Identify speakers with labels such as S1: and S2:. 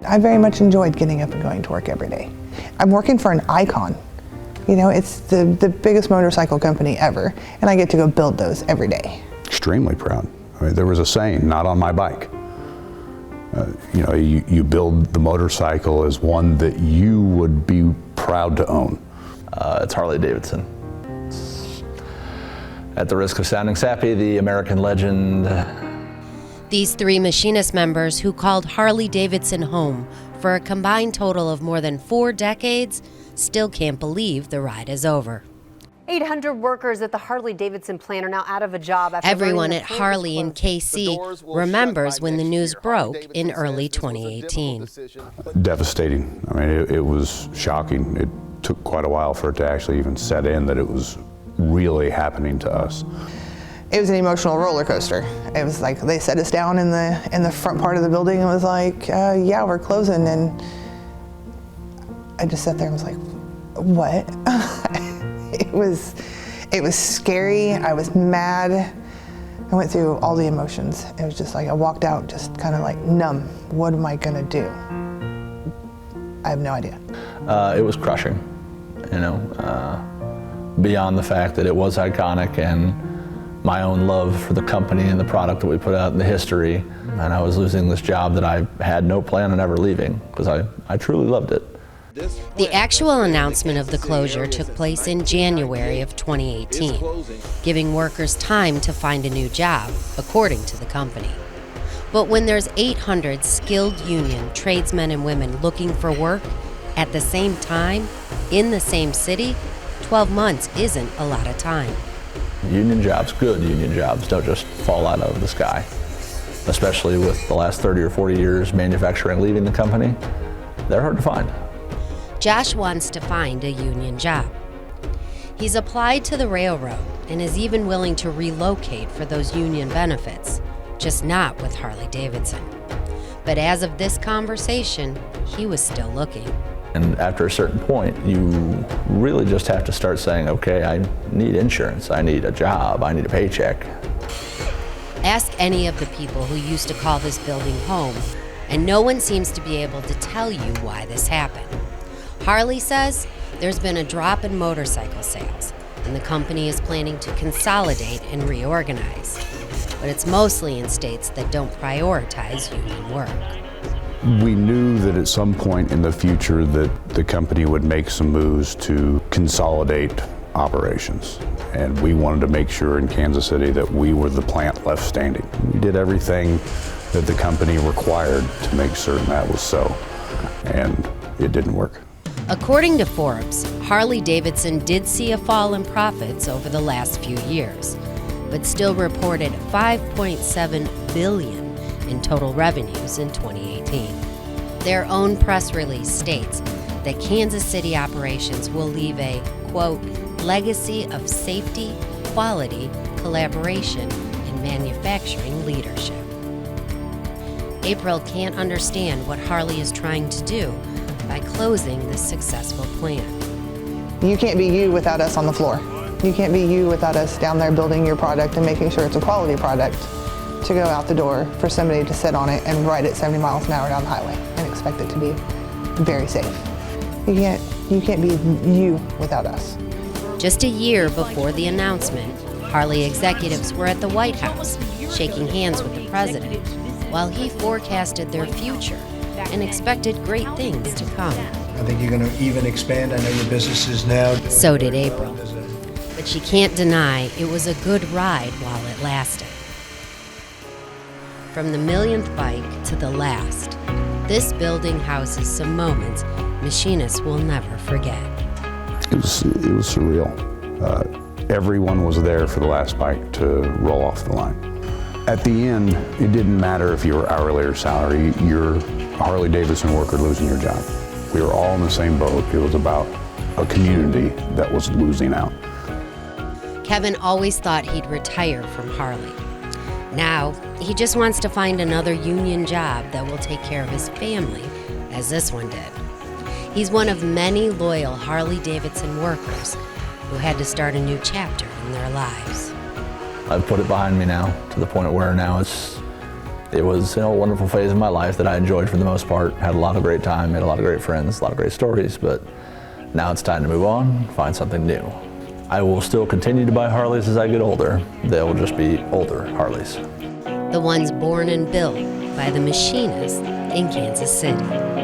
S1: I very much enjoyed getting up and going to work every day. I'm working for an icon. You know, it's the biggest motorcycle company ever, and I get to go build those every day.
S2: Extremely proud. I mean, there was a saying, not on my bike. You know, you build the motorcycle as one that you would be proud to own.
S3: It's Harley-Davidson. At the risk of sounding sappy, the American legend.
S4: These three machinist members who called Harley-Davidson home for a combined total of more than 4 decades still can't believe the ride is over.
S5: 800 workers at the Harley-Davidson plant are now out of a job after
S4: everyone at Harley in KC remembers when the news broke in early 2018.
S2: Devastating. I mean, it was shocking. It took quite a while for it to actually even set in that it was really happening to us.
S1: It was an emotional roller coaster. It was like they set us down in the front part of the building and was like, yeah, we're closing. And I just sat there and was like, what? It was scary. I was mad. I went through all the emotions. It was just like I walked out just kind of like numb. What am I gonna do? I have no idea.
S3: It was crushing, you know, beyond the fact that it was iconic and my own love for the company and the product that we put out in the history. And I was losing this job that I had no plan on ever leaving because I truly loved it.
S4: The actual announcement of the closure took place in January of 2018, giving workers time to find a new job, according to the company. But when there's 800 skilled union tradesmen and women looking for work at the same time, in the same city, 12 months isn't a lot of time.
S3: Union jobs, good union jobs, don't just fall out of the sky. Especially with the last 30 or 40 years manufacturing leaving the company, they're hard to find.
S4: Josh wants to find a union job. He's applied to the railroad and is even willing to relocate for those union benefits, just not with Harley-Davidson. But as of this conversation, he was still looking.
S3: And after a certain point, you really just have to start saying, okay, I need insurance, I need a job, I need a paycheck.
S4: Ask any of the people who used to call this building home, and no one seems to be able to tell you why this happened. Harley says there's been a drop in motorcycle sales, and the company is planning to consolidate and reorganize. But it's mostly in states that don't prioritize union work.
S2: We knew that at some point in the future that the company would make some moves to consolidate operations. And we wanted to make sure in Kansas City that we were the plant left standing. We did everything that the company required to make certain that was so, and it didn't work.
S4: According to Forbes, Harley-Davidson did see a fall in profits over the last few years, but still reported $5.7 billion in total revenues in 2018. Their own press release states that Kansas City operations will leave a, quote, legacy of safety, quality, collaboration, and manufacturing leadership. April can't understand what Harley is trying to do by closing this successful plant.
S1: You can't be you without us on the floor. You can't be you without us down there building your product and making sure it's a quality product to go out the door for somebody to sit on it and ride it 70 miles an hour down the highway and expect it to be very safe. You can't be you without us.
S4: Just a year before the announcement, Harley executives were at the White House shaking hands with the president while he forecasted their future and expected great things to come.
S6: I think you're going to even expand. I know your business is now.
S4: So did April. But she can't deny it was a good ride while it lasted. From the millionth bike to the last, this building houses some moments machinists will never forget.
S2: It was surreal. Everyone was there for the last bike to roll off the line. At the end, it didn't matter if you were hourly or salary, you're a Harley-Davidson worker losing your job. We were all in the same boat. It was about a community that was losing out.
S4: Kevin always thought he'd retire from Harley. Now, he just wants to find another union job that will take care of his family, as this one did. He's one of many loyal Harley-Davidson workers who had to start a new chapter in their lives.
S3: I've put it behind me now, to the point where now it's It was a wonderful phase of my life that I enjoyed for the most part. Had a lot of great time, made a lot of great friends, a lot of great stories, but now it's time to move on, find something new. I will still continue to buy Harleys as I get older. They will just be older Harleys.
S4: The ones born and built by the machinists in Kansas City.